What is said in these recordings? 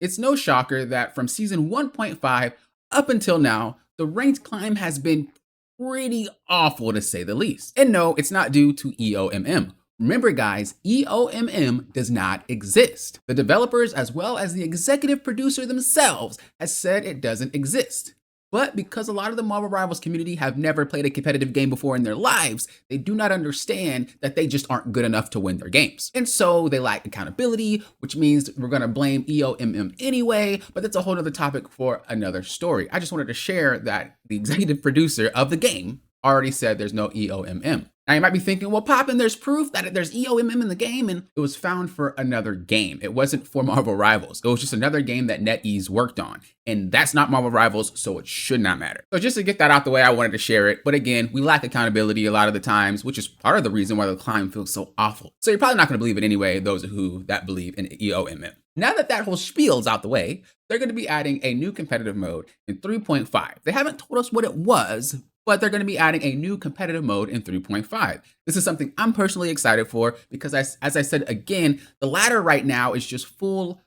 It's no shocker that from season 1.5 up until now, the ranked climb has been pretty awful to say the least. And no, it's not due to EOMM. Remember guys, EOMM does not exist. The developers as well as the executive producer themselves has said it doesn't exist. But because a lot of the Marvel Rivals community have never played a competitive game before in their lives, they do not understand that they just aren't good enough to win their games. And so they lack accountability, which means we're gonna blame EOMM anyway, but that's a whole other topic for another story. I just wanted to share that the executive producer of the game already said there's no EOMM. Now you might be thinking, well, Poppin, there's proof that there's EOMM in the game, and it was found for another game. It wasn't for Marvel Rivals. It was just another game that NetEase worked on, and that's not Marvel Rivals, so it should not matter. So just to get that out the way, I wanted to share it. But again, we lack accountability a lot of the times, which is part of the reason why the climb feels so awful. So you're probably not going to believe it anyway, those who that believe in EOMM. Now that that whole spiel's out the way, they're going to be adding a new competitive mode in 3.5. They haven't told us what it was, but they're going to be adding a new competitive mode in 3.5. This is something I'm personally excited for because as I said again, the ladder right now is just full.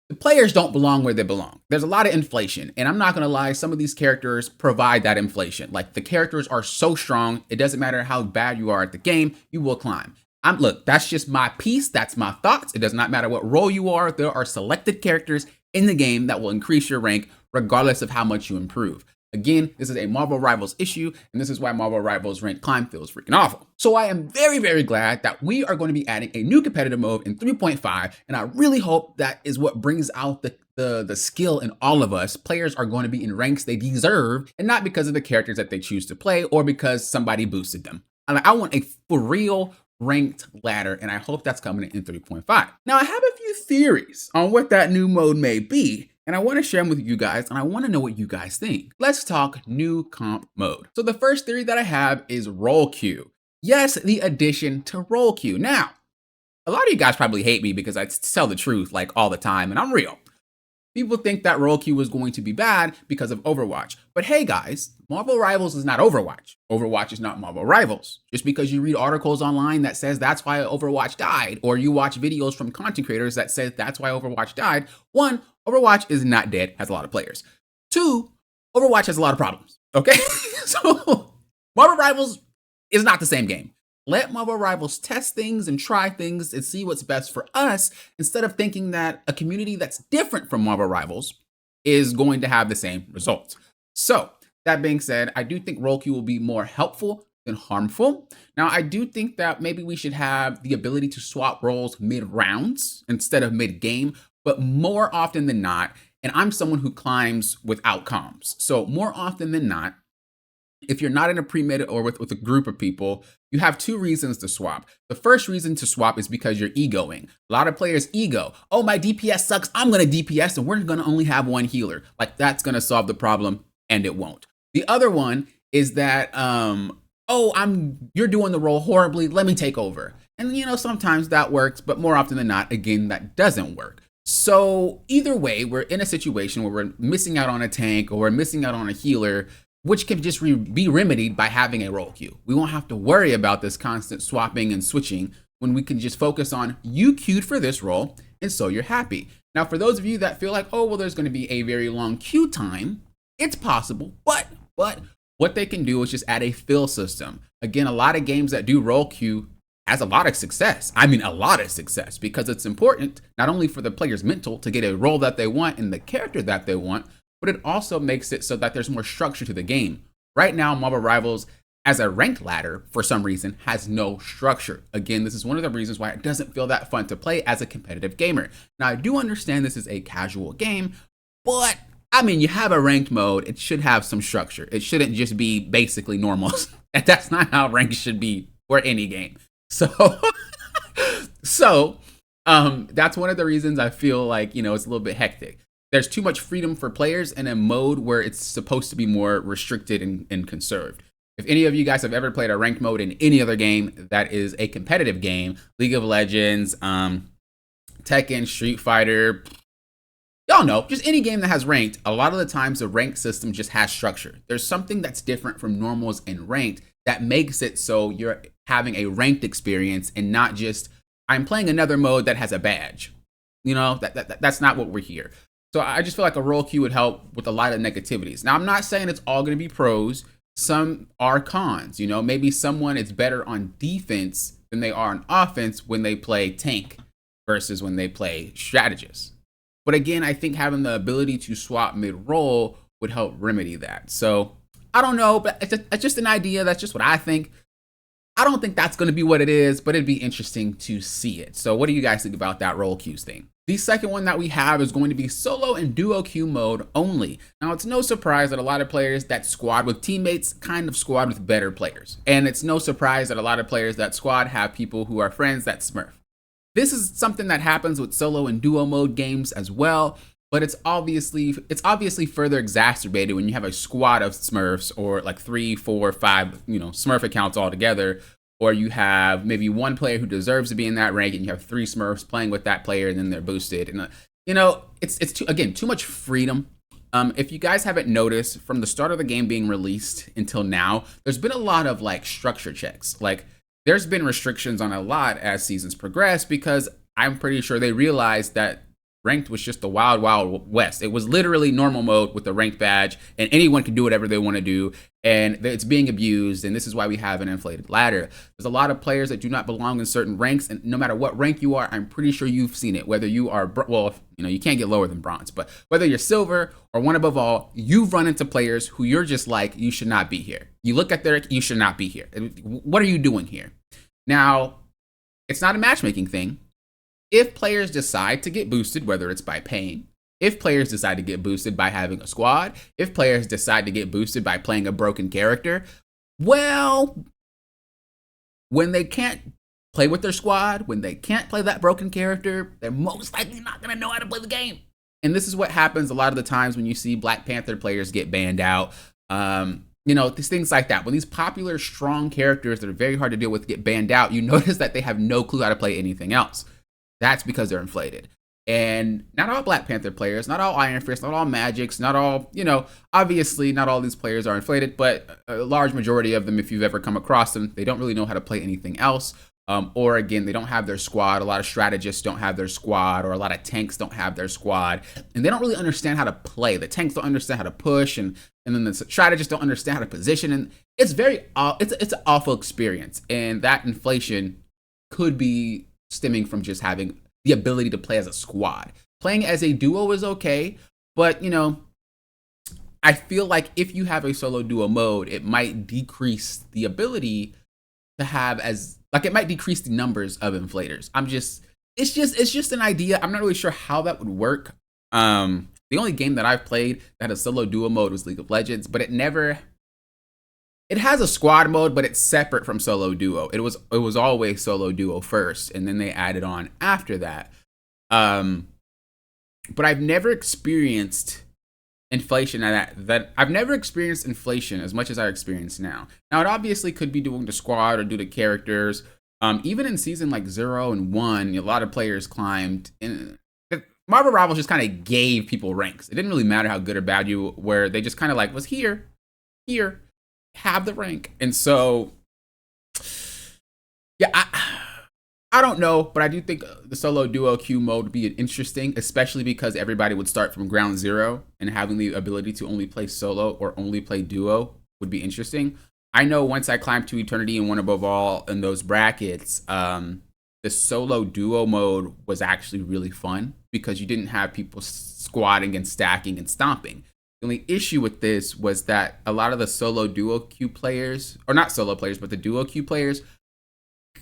The players don't belong where they belong. There's a lot of inflation, and I'm not going to lie, some of these characters provide that inflation. Like the characters are so strong, it doesn't matter how bad you are at the game, you will climb. Look, that's just my piece, that's my thoughts. It does not matter what role you are, there are selected characters in the game that will increase your rank regardless of how much you improve. Again, this is a Marvel Rivals issue, and this is why Marvel Rivals rank climb feels freaking awful. So I am very, very glad that we are going to be adding a new competitive mode in 3.5, and I really hope that is what brings out the skill in all of us. Players are going to be in ranks they deserve, and not because of the characters that they choose to play or because somebody boosted them. I want a for real ranked ladder, and I hope that's coming in 3.5. Now, I have a few theories on what that new mode may be, and I want to share them with you guys, and I want to know what you guys think. Let's talk new comp mode. So the first theory that I have is roll queue. Yes, the addition to roll queue. Now, a lot of you guys probably hate me because I tell the truth like all the time, and I'm real. People think that roll queue is going to be bad because of Overwatch. But hey guys, Marvel Rivals is not Overwatch. Overwatch is not Marvel Rivals. Just because you read articles online that says that's why Overwatch died, or you watch videos from content creators that says that's why Overwatch died, one, Overwatch is not dead, has a lot of players. Two, Overwatch has a lot of problems, okay? So Marvel Rivals is not the same game. Let Marvel Rivals test things and try things and see what's best for us instead of thinking that a community that's different from Marvel Rivals is going to have the same results. So that being said, I do think roll queue will be more helpful than harmful. Now, I do think that maybe we should have the ability to swap roles mid-rounds instead of mid-game, but more often than not, and I'm someone who climbs without comms. So more often than not, if you're not in a pre-med or with a group of people, you have two reasons to swap. The first reason to swap is because you're egoing. A lot of players ego. Oh, my DPS sucks. I'm going to DPS and we're going to only have one healer. Like that's going to solve the problem, and it won't. The other one is that, you're doing the role horribly. Let me take over. And you know, sometimes that works, but more often than not, again, that doesn't work. So either way, we're in a situation where we're missing out on a tank or we're missing out on a healer, which can just be remedied by having a roll queue. We won't have to worry about this constant swapping and switching when we can just focus on you queued for this role, and so you're happy. Now, for those of you that feel like, oh, well, there's going to be a very long queue time, it's possible, but what they can do is just add a fill system. Again, a lot of games that do roll queue has a lot of success. I mean, a lot of success, because it's important not only for the player's mental to get a role that they want and the character that they want, but it also makes it so that there's more structure to the game. Right now, Marvel Rivals, as a ranked ladder, for some reason, has no structure. Again, this is one of the reasons why it doesn't feel that fun to play as a competitive gamer. Now, I do understand this is a casual game, but I mean, you have a ranked mode, it should have some structure. It shouldn't just be basically normal. That's not how ranked should be for any game. So, that's one of the reasons I feel like, it's a little bit hectic. There's too much freedom for players in a mode where it's supposed to be more restricted and conserved. If any of you guys have ever played a ranked mode in any other game that is a competitive game, League of Legends, Tekken, Street Fighter, y'all know, just any game that has ranked, a lot of the times the ranked system just has structure. There's something that's different from normals and ranked that makes it so you're having a ranked experience and not just, I'm playing another mode that has a badge. That's not what we're here. So I just feel like a role queue would help with a lot of negativities. Now, I'm not saying it's all going to be pros. Some are cons. Maybe someone is better on defense than they are on offense when they play tank versus when they play strategist. But again, I think having the ability to swap mid-roll would help remedy that. So I don't know, but it's just an idea. That's just what I think. I don't think that's going to be what it is, but it'd be interesting to see it. So what do you guys think about that role queues thing? The second one that we have is going to be solo and duo queue mode only. Now, it's no surprise that a lot of players that squad with teammates kind of squad with better players. And it's no surprise that a lot of players that squad have people who are friends that smurf. This is something that happens with solo and duo mode games as well, but it's obviously further exacerbated when you have a squad of smurfs, or like 3, 4, 5, smurf accounts all together, or you have maybe one player who deserves to be in that rank and you have 3 smurfs playing with that player and then they're boosted. And it's too much freedom. If you guys haven't noticed, from the start of the game being released until now, there's been a lot of like structure checks. Like, there's been restrictions on a lot as seasons progress, because I'm pretty sure they realized that ranked was just the wild, wild west. It was literally normal mode with a ranked badge, and anyone can do whatever they want to do, and it's being abused, and this is why we have an inflated ladder. There's a lot of players that do not belong in certain ranks, and no matter what rank you are, I'm pretty sure you've seen it. Whether you are, you can't get lower than bronze, but whether you're silver or one above all, you've run into players who you're just like, you should not be here. You look at you should not be here. What are you doing here? Now, it's not a matchmaking thing. If players decide to get boosted, whether it's by paying, if players decide to get boosted by having a squad, if players decide to get boosted by playing a broken character, well, when they can't play with their squad, when they can't play that broken character, they're most likely not going to know how to play the game. And this is what happens a lot of the times when you see Black Panther players get banned out. These things like that. When these popular, strong characters that are very hard to deal with get banned out, you notice that they have no clue how to play anything else. That's because they're inflated. And not all Black Panther players, not all Iron Fist, not all Magics, not all, obviously not all these players are inflated, but a large majority of them, if you've ever come across them, they don't really know how to play anything else. Or again, they don't have their squad. A lot of strategists don't have their squad, or a lot of tanks don't have their squad, and they don't really understand how to play. The tanks don't understand how to push, and then the strategists don't understand how to position, and it's it's an awful experience. And that inflation could be stemming from just having the ability to play as a squad. Playing as a duo is okay, but I feel like if you have a solo duo mode, it might decrease the ability to have it might decrease the numbers of inflators. It's just an idea. I'm not really sure how that would work. The only game that I've played that had a solo duo mode was League of Legends, but it has a squad mode, but it's separate from solo duo. It was always solo duo first, and then they added on after that. But I've never experienced inflation I've never experienced inflation as much as I experience now. Now, it obviously could be due to squad or due to characters. Even in season like 0 and 1, a lot of players climbed. And Marvel Rivals just kind of gave people ranks. It didn't really matter how good or bad you were. They just kind of was here, have the rank. And so, yeah, I don't know, but I do think the solo duo queue mode would be interesting, especially because everybody would start from ground zero, and having the ability to only play solo or only play duo would be interesting. I know once I climbed to Eternity and one above all in those brackets, the solo duo mode was actually really fun because you didn't have people squatting and stacking and stomping. The only issue with this was that a lot of the solo duo queue players, or not solo players, but the duo queue players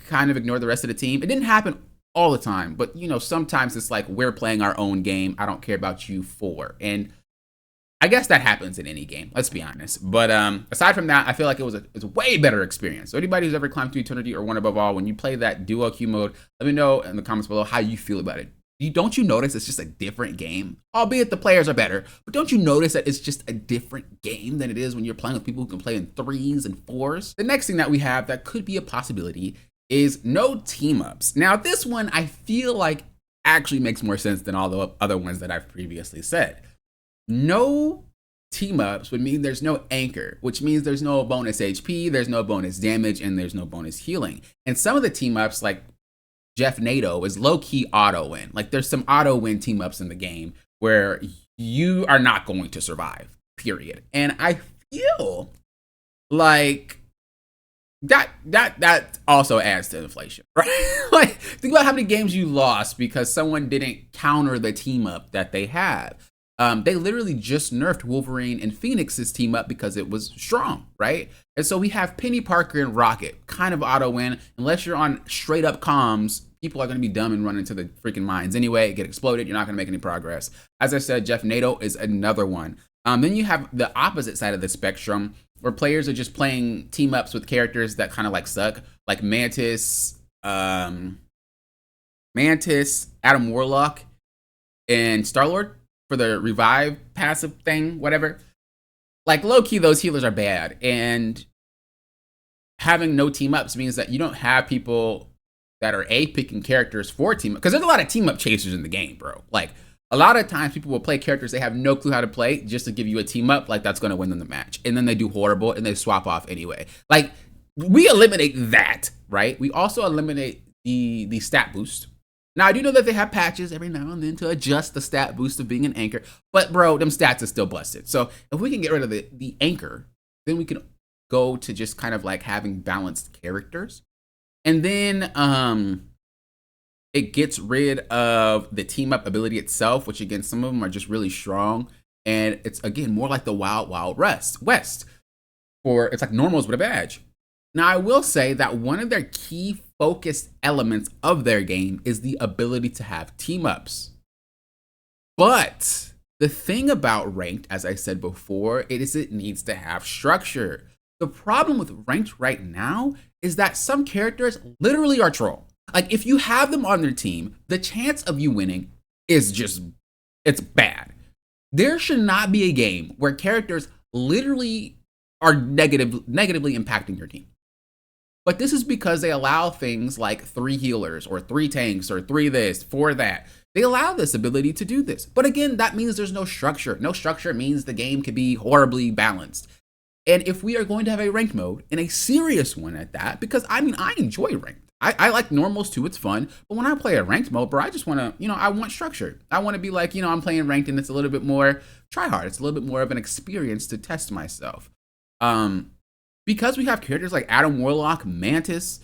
kind of ignore the rest of the team. It didn't happen all the time, but sometimes it's like, we're playing our own game. I don't care about you four. And I guess that happens in any game, let's be honest. But aside from that, I feel like it's a way better experience. So anybody who's ever climbed to Eternity or one above all, when you play that duo queue mode, let me know in the comments below how you feel about it. Don't you notice it's just a different game? Albeit the players are better, but don't you notice that it's just a different game than it is when you're playing with people who can play in 3s and 4s? The next thing that we have that could be a possibility is no team ups. Now, this one I feel like actually makes more sense than all the other ones that I've previously said. No team ups would mean there's no anchor, which means there's no bonus HP, there's no bonus damage, and there's no bonus healing. And some of the team ups, like Jeff NATO is low-key auto-win. Like, there's some auto-win team-ups in the game where you are not going to survive, period. And I feel like that also adds to inflation, right? Like, think about how many games you lost because someone didn't counter the team up that they have. They literally just nerfed Wolverine and Phoenix's team up because it was strong, right? And so we have Penny Parker and Rocket kind of auto win. Unless you're on straight up comms, people are going to be dumb and run into the freaking mines anyway, get exploded. You're not going to make any progress. As I said, Jeff NATO is another one. Then you have the opposite side of the spectrum, where players are just playing team ups with characters that kind of like suck, like Mantis, Adam Warlock, and Star-Lord for the revive passive thing, whatever. Like, low-key, those healers are bad, and having no team ups means that you don't have people that are picking characters for team up, because there's a lot of team up chasers in the game, bro. Like, a lot of times people will play characters they have no clue how to play just to give you a team up, like that's going to win them the match. And then they do horrible and they swap off anyway. Like, we eliminate that, right? We also eliminate the stat boost. Now, I do know that they have patches every now and then to adjust the stat boost of being an anchor, but bro, them stats are still busted. So if we can get rid of the anchor, then we can go to just kind of like having balanced characters. And then it gets rid of the team up ability itself, which again, some of them are just really strong. And it's again, more like the Wild Wild West, or it's like normals with a badge. Now, I will say that one of their key focused elements of their game is the ability to have team ups. But the thing about ranked, as I said before, it needs to have structure. The problem with ranked right now is that some characters literally are troll. Like, if you have them on their team, the chance of you winning is just, it's bad. There should not be a game where characters literally are negatively impacting your team. But this is because they allow things like 3 healers or 3 tanks or 3 this, 4 that. They allow this ability to do this. But again, that means there's no structure. No structure means the game can be horribly balanced. And if we are going to have a ranked mode, and a serious one at that, because I mean, I enjoy ranked. I like normals too, it's fun. But when I play a ranked mode, bro, I just want to, I want structure. I want to be like, I'm playing ranked and it's a little bit more try hard. It's a little bit more of an experience to test myself. Because we have characters like Adam Warlock, Mantis,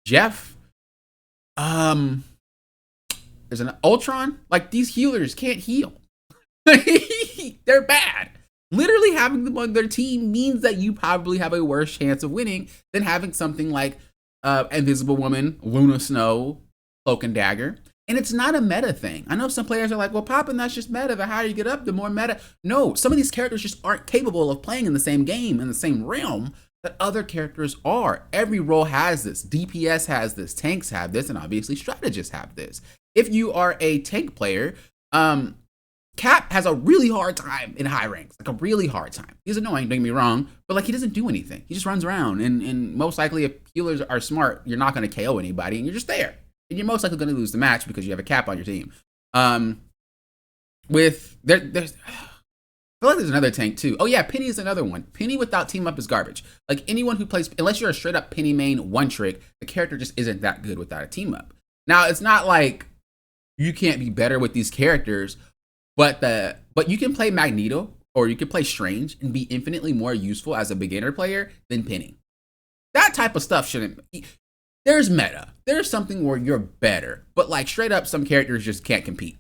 Jeff, there's an Ultron. Like, these healers can't heal. They're bad. Literally having them on their team means that you probably have a worse chance of winning than having something like Invisible Woman, Luna Snow, Cloak and Dagger. And it's not a meta thing. I know some players are like, well, Poppin', that's just meta. The higher you get up, the more meta. No, some of these characters just aren't capable of playing in the same game, in the same realm that other characters are. Every role has this. DPS has this. Tanks have this. And obviously strategists have this. If you are a tank player, Cap has a really hard time in high ranks, like a really hard time. He's annoying, don't get me wrong, but like, he doesn't do anything. He just runs around, and most likely if healers are smart, you're not going to KO anybody, and you're just there. And you're most likely going to lose the match because you have a Cap on your team. I feel like there's another tank too. Oh yeah, Penny is another one. Penny without team up is garbage. Like, anyone who plays, unless you're a straight up Penny main one trick, the character just isn't that good without a team up. Now, it's not like you can't be better with these characters, but you can play Magneto or you can play Strange and be infinitely more useful as a beginner player than Penny. That type of stuff shouldn't be. There's meta. There's something where you're better, but like, straight up, some characters just can't compete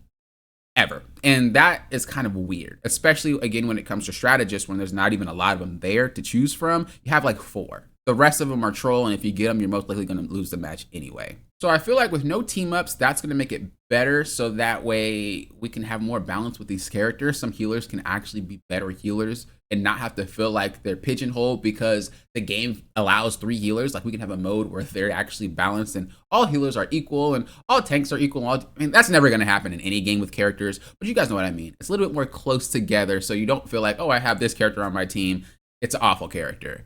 ever. And that is kind of weird, especially again when it comes to strategists, when there's not even a lot of them there to choose from. You have like 4. The rest of them are troll, and if you get them, you're most likely going to lose the match anyway. So I feel like with no team ups, that's going to make it better, so that way we can have more balance with these characters. Some healers can actually be better healers and not have to feel like they're pigeonholed because the game allows 3 healers. Like, we can have a mode where they're actually balanced and all healers are equal and all tanks are equal. I mean, that's never going to happen in any game with characters, but you guys know what I mean. It's a little bit more close together, so you don't feel like, oh, I have this character on my team, it's an awful character.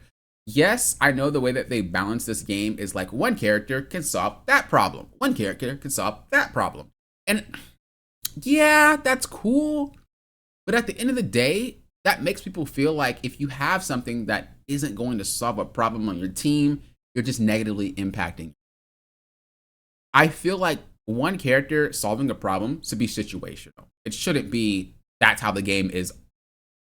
Yes, I know the way that they balance this game is like, one character can solve that problem. One character can solve that problem. And yeah, that's cool. But at the end of the day, that makes people feel like if you have something that isn't going to solve a problem on your team, you're just negatively impacting. I feel like one character solving a problem should be situational. It shouldn't be that's how the game is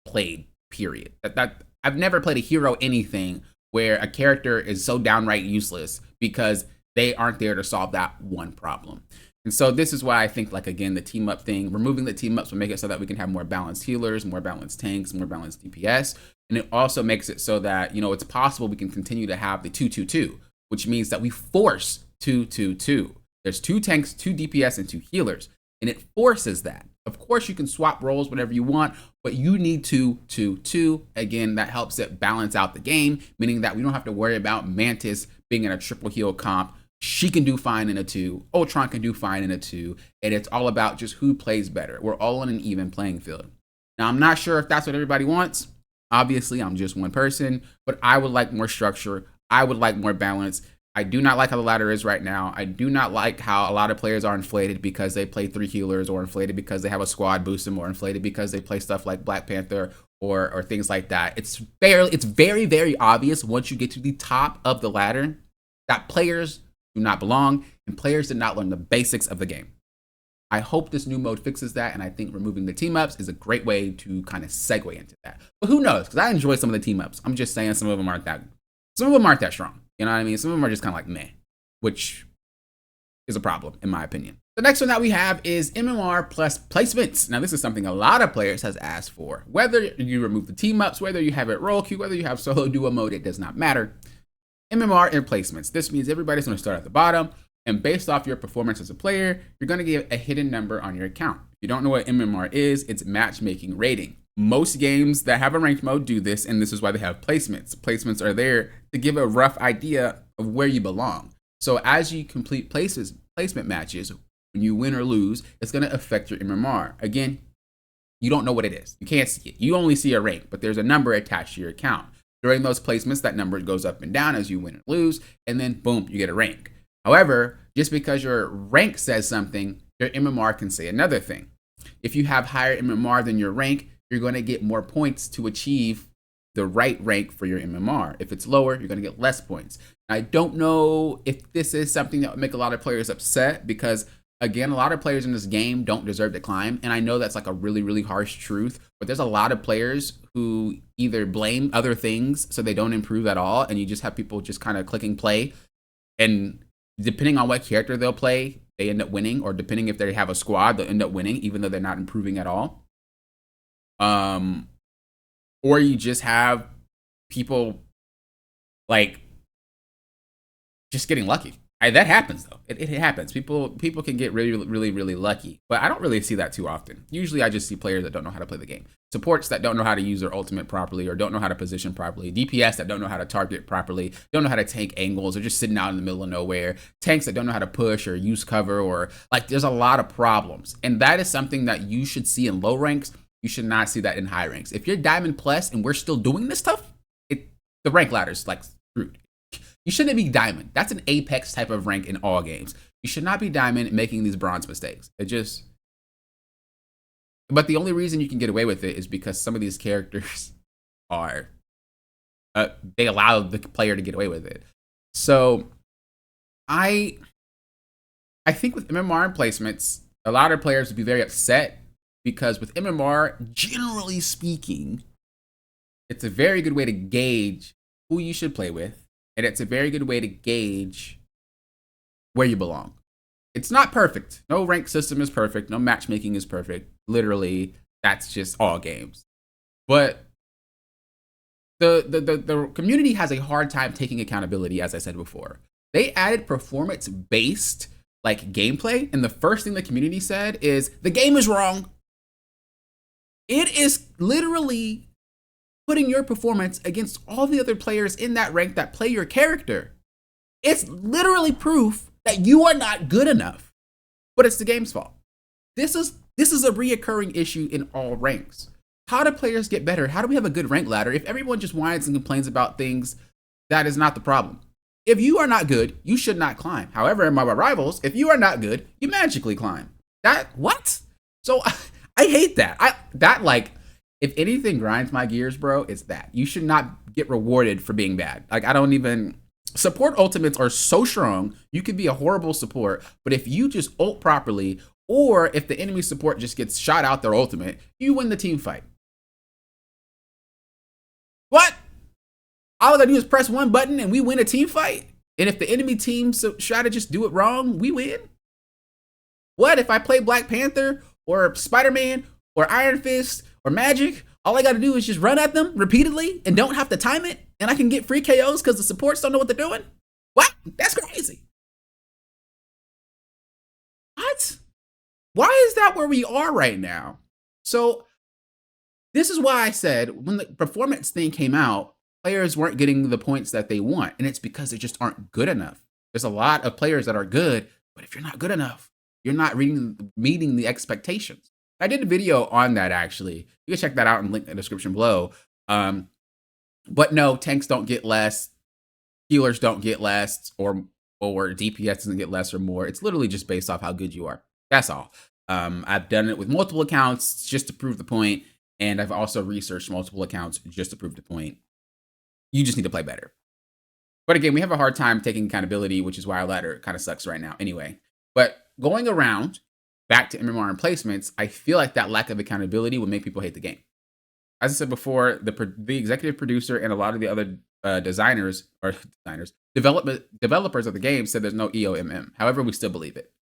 played, period. That I've never played a hero anything where a character is so downright useless because they aren't there to solve that one problem. And so this is why I think, like, again, the team up thing, removing the team ups will make it so that we can have more balanced healers, more balanced tanks, more balanced DPS. And it also makes it so that, it's possible we can continue to have the 2-2-2, which means that we force 2-2-2. There's 2 tanks, 2 DPS, and 2 healers. And it forces that. Of course, you can swap roles whenever you want, but you need 2-2-2. Again, that helps it balance out the game, meaning that we don't have to worry about Mantis being in a triple heal comp. She can do fine in a 2. Ultron can do fine in a 2. And it's all about just who plays better. We're all on an even playing field. Now, I'm not sure if that's what everybody wants. Obviously, I'm just one person, but I would like more structure. I would like more balance. I do not like how the ladder is right now. I do not like how a lot of players are inflated because they play 3 healers, or inflated because they have a squad boost them, or inflated because they play stuff like Black Panther or things like that. It's very, very obvious once you get to the top of the ladder that players do not belong and players did not learn the basics of the game. I hope this new mode fixes that, and I think removing the team ups is a great way to kind of segue into that. But who knows? Because I enjoy some of the team ups. I'm just saying some of them aren't that strong. You know what I mean? Some of them are just kind of like meh, which is a problem in my opinion. The next one that we have is MMR plus placements. Now, this is something a lot of players has asked for. Whether you remove the team ups, whether you have it role queue, whether you have solo duo mode, it does not matter. MMR and placements. This means everybody's going to start at the bottom, and based off your performance as a player, you're going to get a hidden number on your account. If you don't know what MMR is, it's matchmaking rating. Most games that have a ranked mode do this, and this is why they have placements. Placements are there to give a rough idea of where you belong. So as you complete placement matches, when you win or lose, it's going to affect your MMR. Again, you don't know what it is. You can't see it. You only see a rank, but there's a number attached to your account. During those placements, that number goes up and down as you win or lose, and then boom, you get a rank. However, just because your rank says something, your MMR can say another thing. If you have higher MMR than your rank, you're going to get more points to achieve the right rank for your MMR. If it's lower, you're going to get less points. I don't know if this is something that would make a lot of players upset because, again, a lot of players in this game don't deserve to climb. And I know that's like a really, really harsh truth, but there's a lot of players who either blame other things so they don't improve at all. And you just have people just kind of clicking play. And depending on what character they'll play, they end up winning. Or depending if they have a squad, they'll end up winning, even though they're not improving at all. Or you just have people like just getting lucky. That happens though. It happens. People can get really, really, really lucky, but I don't really see that too often. Usually I just see players that don't know how to play the game. Supports that don't know how to use their ultimate properly, or don't know how to position properly. DPS that don't know how to target properly, don't know how to tank angles, or just sitting out in the middle of nowhere. Tanks that don't know how to push or use cover, or like there's a lot of problems. And that is something that you should see in low ranks. You should not see that in high ranks. If you're Diamond Plus and we're still doing this stuff, the rank ladder's like screwed. You shouldn't be Diamond. That's an Apex type of rank in all games. You should not be Diamond making these bronze mistakes. But the only reason you can get away with it is because some of these characters are, they allow the player to get away with it. So I think with MMR and placements, a lot of players would be very upset because with MMR, generally speaking, it's a very good way to gauge who you should play with. And it's a very good way to gauge where you belong. It's not perfect. No rank system is perfect. No matchmaking is perfect. Literally, that's just all games. But the community has a hard time taking accountability, as I said before. They added performance-based like gameplay, and the first thing the community said is, the game is wrong. It is literally putting your performance against all the other players in that rank that play your character. It's literally proof that you are not good enough, but it's the game's fault. This is a reoccurring issue in all ranks. How do players get better? How do we have a good rank ladder if everyone just whines and complains about things? That is not the problem. If you are not good, you should not climb. However, in my rivals, if you are not good, you magically climb. What? So I hate that. If anything grinds my gears, bro, it's that. You should not get rewarded for being bad. Like, I don't even, Support ultimates are so strong, you could be a horrible support, but if you just ult properly, or if the enemy support just gets shot out their ultimate, you win the team fight. What? All I gotta do is press one button and we win a team fight? And if the enemy team strategists do it wrong, we win? What if I play Black Panther or Spider-Man or Iron Fist or Magic? All I gotta do is just run at them repeatedly and don't have to time it, and I can get free KOs because the supports don't know what they're doing? What? That's crazy. What? Why is that where we are right now? So this is why I said when the performance thing came out, players weren't getting the points that they want, and it's because they just aren't good enough. There's a lot of players that are good, but if you're not good enough, you're not meeting the expectations. I did a video on that, actually. You can check that out and link in the description below. But no, tanks don't get less, healers don't get less, or DPS doesn't get less or more. It's literally just based off how good you are. That's all. I've done it with multiple accounts just to prove the point, and I've also researched multiple accounts just to prove the point. You just need to play better. But again, we have a hard time taking accountability, which is why our ladder kind of sucks right now anyway. But going around, back to MMR and placements, I feel like that lack of accountability will make people hate the game. As I said before, the executive producer and a lot of the other developers of the game said there's no EOMM. However, we still believe it.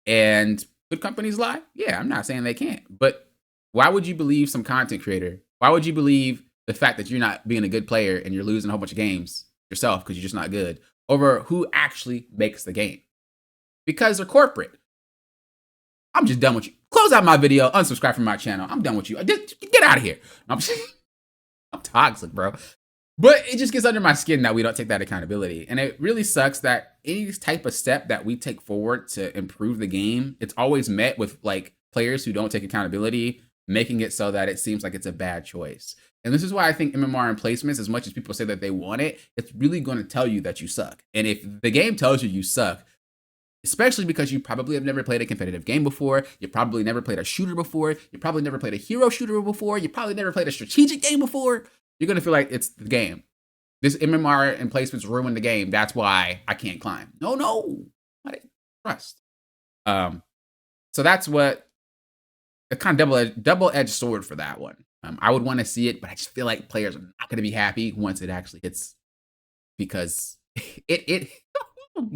And could companies lie? Yeah, I'm not saying they can't. But why would you believe some content creator? Why would you believe the fact that you're not being a good player and you're losing a whole bunch of games yourself because you're just not good over who actually makes the game? Because they're corporate. I'm just done with you. Close out my video, unsubscribe from my channel. I'm done with you. Get out of here. I'm toxic, bro. But it just gets under my skin that we don't take that accountability. And it really sucks that any type of step that we take forward to improve the game, it's always met with like players who don't take accountability, making it so that it seems like it's a bad choice. And this is why I think MMR and placements, as much as people say that they want it, it's really going to tell you that you suck. And if the game tells you you suck, especially because you probably have never played a competitive game before, you probably never played a shooter before, you probably never played a hero shooter before, you probably never played a strategic game before, you're going to feel like it's the game. This MMR and placements ruined the game. That's why I can't climb. No. I trust. So that's what a kind of double-edged sword for that one. I would want to see it, but I just feel like players are not going to be happy once it actually hits, because it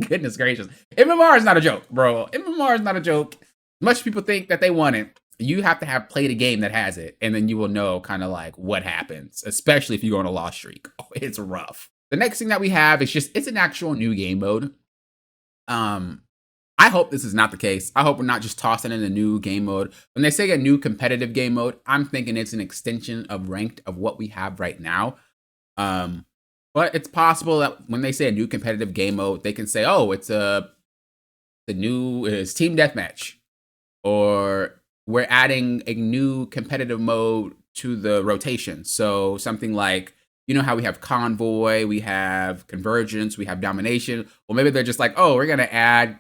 goodness gracious. MMR is not a joke, bro. MMR is not a joke. Much people think that they want it. You have to have played a game that has it, and then you will know kind of like what happens, especially if you go on a loss streak. Oh, it's rough. The next thing that we have is it's an actual new game mode. I hope this is not the case. I hope we're not just tossing in a new game mode. When they say a new competitive game mode, I'm thinking it's an extension of ranked of what we have right now. But it's possible that when they say a new competitive game mode, they can say, oh, it's the new team deathmatch, or we're adding a new competitive mode to the rotation. So something like, you know how we have convoy, we have convergence, we have domination. Well, maybe they're just like, oh, we're going to add,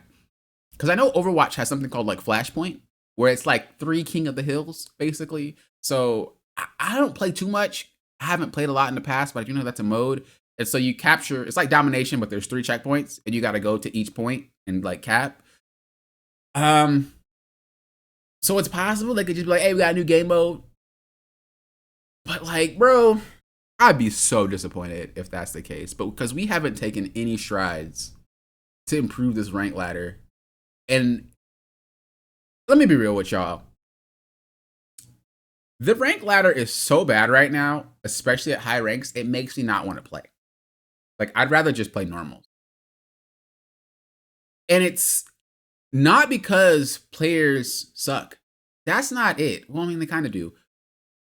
because I know Overwatch has something called like Flashpoint, where it's like 3 King of the Hills, basically. So I don't play too much. I haven't played a lot in the past, but I do know that's a mode. And so you capture, it's like domination, but there's 3 checkpoints, and you got to go to each point and like cap. So it's possible they could just be like, hey, we got a new game mode. But like, bro, I'd be so disappointed if that's the case. But because we haven't taken any strides to improve this rank ladder. And let me be real with y'all. The rank ladder is so bad right now, especially at high ranks, it makes me not want to play. Like, I'd rather just play normal. And it's not because players suck. That's not it. Well, I mean, they kind of do.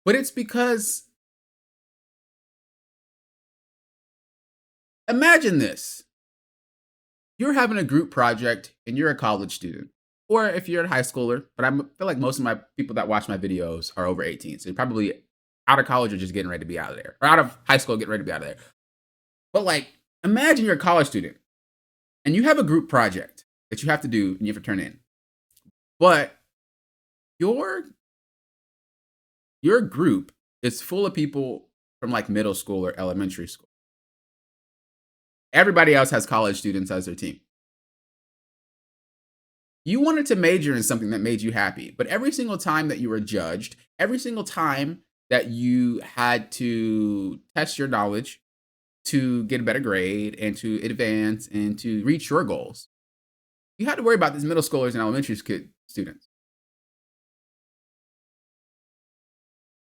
But it's because, imagine this. You're having a group project and you're a college student. Or if you're a high schooler, but I feel like most of my people that watch my videos are over 18. So you're probably out of college or just getting ready to be out of there. Or out of high school, getting ready to be out of there. But like, imagine you're a college student and you have a group project that you have to do and you have to turn in. But your group is full of people from like middle school or elementary school. Everybody else has college students as their team. You wanted to major in something that made you happy, but every single time that you were judged, every single time that you had to test your knowledge to get a better grade and to advance and to reach your goals, you had to worry about these middle schoolers and elementary students.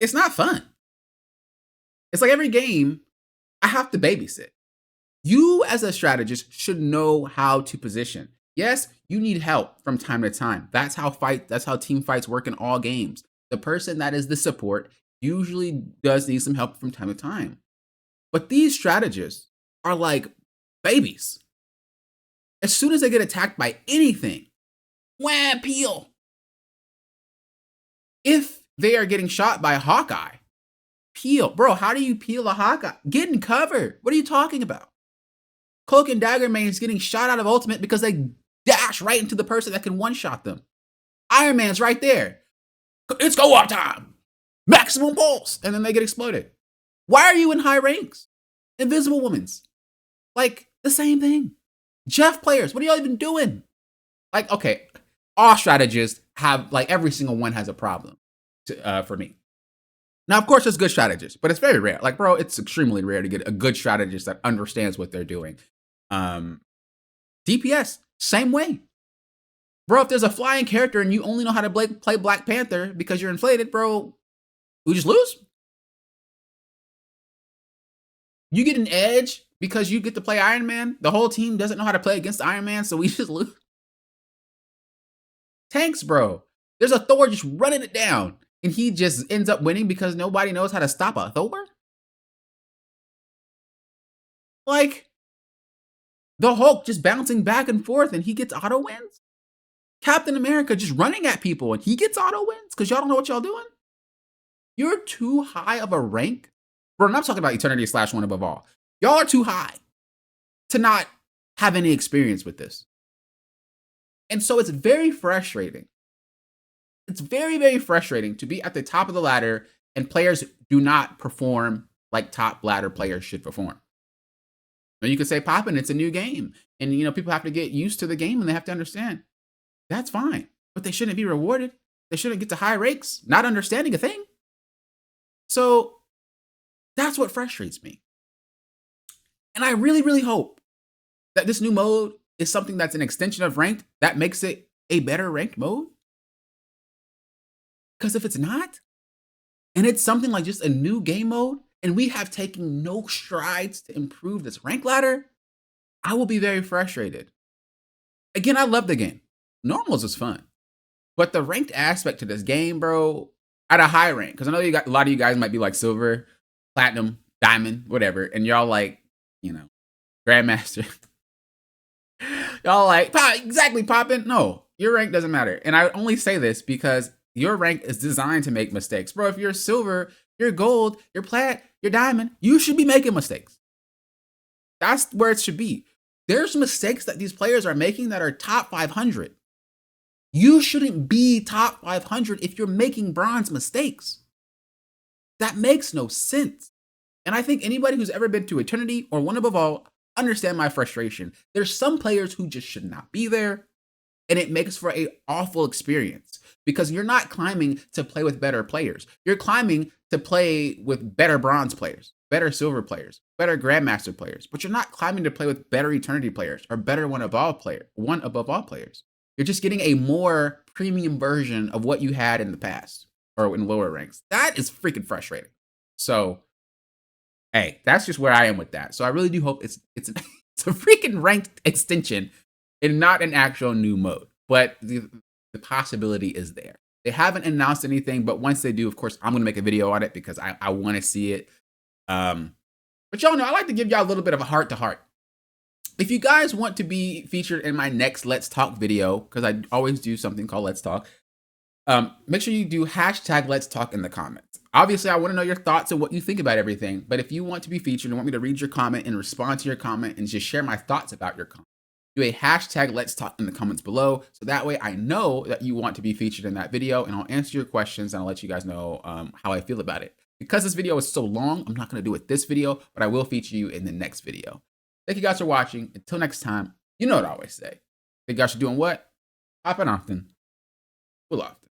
It's not fun. It's like every game, I have to babysit. You, as a strategist, should know how to position. Yes, you need help from time to time. That's how team fights work in all games. The person that is the support usually does need some help from time to time. But these strategists are like babies. As soon as they get attacked by anything, wham, peel. If they are getting shot by a Hawkeye, peel. Bro, how do you peel a Hawkeye? Get in cover. What are you talking about? Cloak and Dagger Man is getting shot out of ultimate because they dash right into the person that can one-shot them. Iron Man's right there. It's go-up time. Maximum pulse. And then they get exploded. Why are you in high ranks? Invisible Woman's. Like, the same thing. Jeff players, what are y'all even doing? Like, okay, all strategists have, like, every single one has a problem for me. Now, of course, there's good strategists, but it's very rare. Like, bro, it's extremely rare to get a good strategist that understands what they're doing. DPS, same way. Bro, if there's a flying character and you only know how to play Black Panther because you're inflated, bro, we just lose. You get an edge because you get to play Iron Man. The whole team doesn't know how to play against Iron Man, so we just lose. Tanks, bro. There's a Thor just running it down, and he just ends up winning because nobody knows how to stop a Thor? Like, the Hulk just bouncing back and forth, and he gets auto wins? Captain America just running at people, and he gets auto wins because y'all don't know what y'all doing? You're too high of a rank. Bro, I'm not talking about Eternity / One Above All. Y'all are too high to not have any experience with this. And so it's very frustrating. It's very, very frustrating to be at the top of the ladder and players do not perform like top ladder players should perform. Now you could say, Poppin', it's a new game. And, you know, people have to get used to the game and they have to understand. That's fine. But they shouldn't be rewarded. They shouldn't get to high ranks, not understanding a thing. So that's what frustrates me. And I really, really hope that this new mode is something that's an extension of ranked that makes it a better ranked mode. Because if it's not, and it's something like just a new game mode, and we have taken no strides to improve this rank ladder, I will be very frustrated. Again, I love the game. Normals is fun. But the ranked aspect to this game, bro, at a high rank, because I know you got a lot of you guys might be like silver, platinum, diamond, whatever, and y'all like, you know, grandmaster. Y'all like, exactly, Poppin'. No, your rank doesn't matter. And I only say this because your rank is designed to make mistakes. Bro, if you're silver, you're gold, you're plat, you're diamond, you should be making mistakes. That's where it should be. There's mistakes that these players are making that are top 500. You shouldn't be top 500 if you're making bronze mistakes. That makes no sense. And I think anybody who's ever been to Eternity or One Above All understand my frustration. There's some players who just should not be there, and it makes for an awful experience because you're not climbing to play with better players. You're climbing to play with better bronze players, better silver players, better grandmaster players, but you're not climbing to play with better Eternity players or better One Above All players. You're just getting a more premium version of what you had in the past or in lower ranks. That is freaking frustrating. So, hey, that's just where I am with that. So I really do hope it's a freaking ranked extension and not an actual new mode. But the possibility is there. They haven't announced anything, but once they do, of course, I'm going to make a video on it because I want to see it. But y'all know, I like to give y'all a little bit of a heart-to-heart. If you guys want to be featured in my next Let's Talk video, because I always do something called Let's Talk, make sure you do hashtag Let's Talk in the comments. Obviously, I want to know your thoughts and what you think about everything. But if you want to be featured and want me to read your comment and respond to your comment and just share my thoughts about your comment, do a hashtag Let's Talk in the comments below. So that way I know that you want to be featured in that video and I'll answer your questions and I'll let you guys know how I feel about it. Because this video is so long, I'm not going to do it this video, but I will feature you in the next video. Thank you guys for watching. Until next time, you know what I always say. Thank you guys for doing what? Hopping often. Well often.